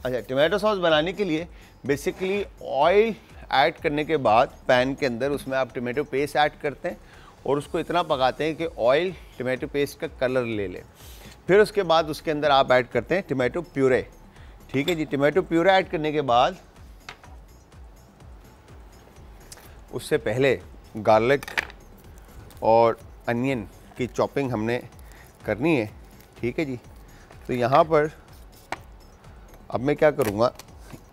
अच्छा, tomato sauce बनाने के लिए बेसिकली ऑयल ऐड करने के बाद पैन के अंदर उसमें आप टमाटो पेस्ट ऐड करते हैं और उसको इतना पकाते हैं कि ऑयल टमाटो पेस्ट का कलर ले ले। फिर उसके बाद उसके अंदर आप ऐड करते हैं टमाटो प्यूरे। ठीक है जी, टमाटो प्यूरे ऐड करने के बाद उससे पहले गार्लिक और अनियन की चॉपिंग हमने करनी है। ठीक है जी, तो यहाँ पर अब मैं क्या करूँगा,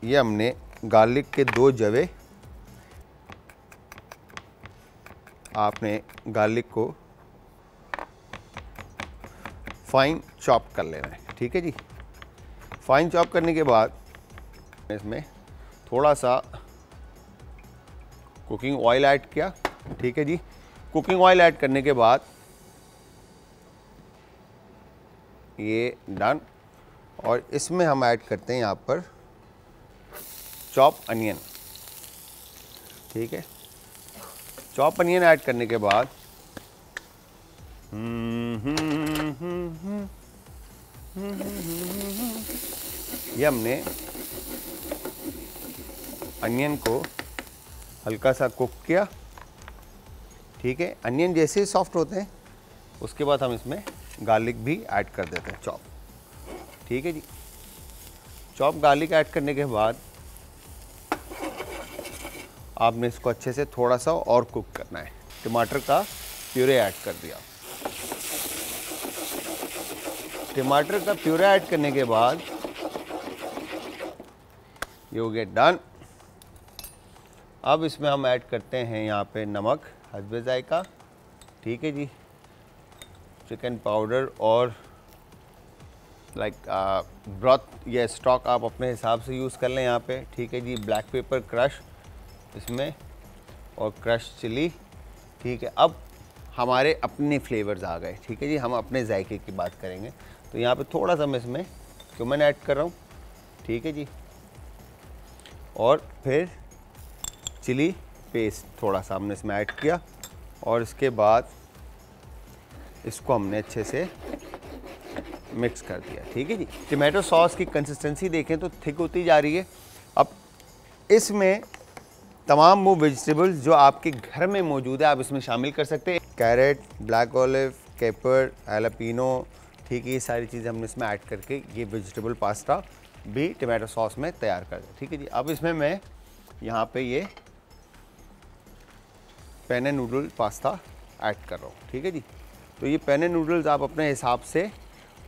ये हमने गार्लिक के 2 जवे, आपने गार्लिक को फाइन चॉप कर लेना है। ठीक है जी, फाइन चॉप करने के बाद इसमें थोड़ा सा कुकिंग ऑयल ऐड किया। ठीक है जी, कुकिंग ऑयल ऐड करने के बाद ये डन। और इसमें हम ऐड करते हैं यहाँ पर चॉप अनियन। ठीक है, चॉप अनियन ऐड करने के बाद ये हमने अनियन को हल्का सा कुक किया। ठीक है, अनियन जैसे ही सॉफ्ट होते हैं उसके बाद हम इसमें गार्लिक भी ऐड कर देते हैं, चॉप। ठीक है जी, चॉप गार्लिक ऐड करने के बाद आपने इसको अच्छे से थोड़ा सा और कुक करना है। टमाटर का प्यूरे ऐड कर दिया। टमाटर का प्यूरे ऐड करने के बाद ये हो गया डन। अब इसमें हम ऐड करते हैं यहाँ पे नमक हस्बे जायका। ठीक है जी, चिकन पाउडर और ब्रॉथ या स्टॉक आप अपने हिसाब से यूज़ कर लें यहाँ पे। ठीक है जी, ब्लैक पेपर क्रश इसमें और क्रश चिली। ठीक है, अब हमारे अपने फ्लेवर्स आ गए। ठीक है जी, हम अपने जायके की बात करेंगे तो यहाँ पे थोड़ा सा मैं इसमें क्यूमन ऐड कर रहा हूँ। ठीक है जी, और फिर चिली पेस्ट थोड़ा सा हमने इसमें ऐड किया और इसके बाद इसको हमने अच्छे से मिक्स कर दिया। ठीक है जी, टमाटो सॉस की कंसिस्टेंसी देखें तो थिक होती जा रही है। अब इसमें तमाम वो वेजिटेबल्स जो आपके घर में मौजूद है आप इसमें शामिल कर सकते हैं। Carrot, black olive, caper, jalapeno. ठीक है, ये सारी चीज़ें हमने इसमें ऐड करके ये वेजिटेबल पास्ता भी टमाटो सॉस में तैयार कर दिया। ठीक है जी, अब इसमें मैं यहाँ पे ये पेने नूडल पास्ता ऐड कर रहा हूँ। ठीक है जी, तो ये पेने नूडल्स आप अपने हिसाब से,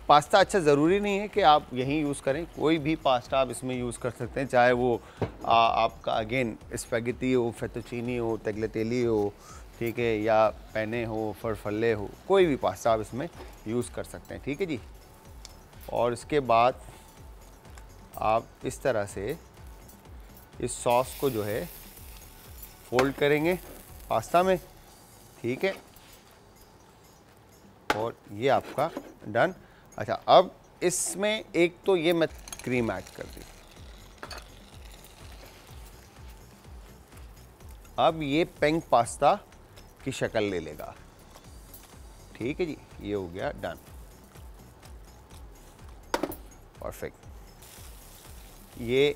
पास्ता अच्छा ज़रूरी नहीं है कि आप यहीं यूज़ करें, कोई भी पास्ता आप इसमें यूज़ कर सकते हैं, चाहे वो आपका अगेन स्पैगेटी हो, फेतुचीनी हो, तगलेटेली हो। ठीक है, या पेने हो, फरफल्ले हो, कोई भी पास्ता आप इसमें यूज़ कर सकते हैं। ठीक है जी, और इसके बाद आप इस तरह से इस सॉस को जो है फोल्ड करेंगे पास्ता में। ठीक है, और ये आपका डन। अच्छा, अब इसमें एक तो ये मैं क्रीम ऐड कर दी। अब ये पेंग पास्ता की शक्ल ले लेगा। ठीक है जी, ये हो गया डन, परफेक्ट। ये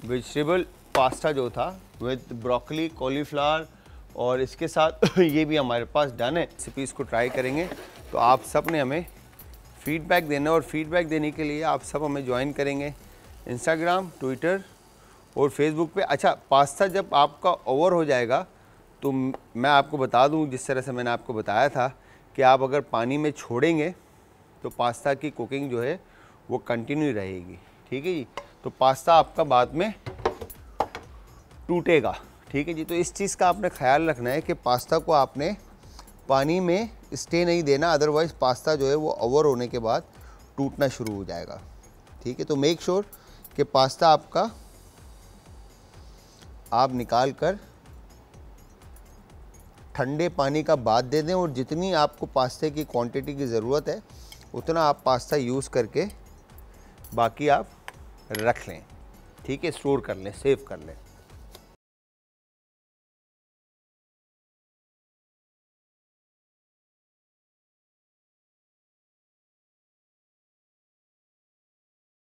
वेजिटेबल पास्ता जो था विद ब्रोकली, कॉलीफ्लावर और इसके साथ ये भी हमारे पास डन है। रेसिपीज़ को ट्राई करेंगे तो आप सब ने हमें फीडबैक देना, और फीडबैक देने के लिए आप सब हमें ज्वाइन करेंगे इंस्टाग्राम, ट्विटर और फेसबुक पे। अच्छा, पास्ता जब आपका ओवर हो जाएगा तो मैं आपको बता दूं, जिस तरह से मैंने आपको बताया था कि आप अगर पानी में छोड़ेंगे तो पास्ता की कुकिंग जो है वो कंटिन्यू रहेगी। ठीक है जी, तो पास्ता आपका बाद में टूटेगा। ठीक है जी, तो इस चीज़ का आपने ख्याल रखना है कि पास्ता को आपने पानी में स्टे नहीं देना, अदरवाइज़ पास्ता जो है वो ओवर होने के बाद टूटना शुरू हो जाएगा। ठीक है, तो मेक श्योर कि पास्ता आपका आप निकाल कर ठंडे पानी का बाथ दे दें, और जितनी आपको पास्ते की क्वांटिटी की ज़रूरत है उतना आप पास्ता यूज़ करके बाकी आप रख लें। ठीक है, स्टोर कर लें, सेव कर लें।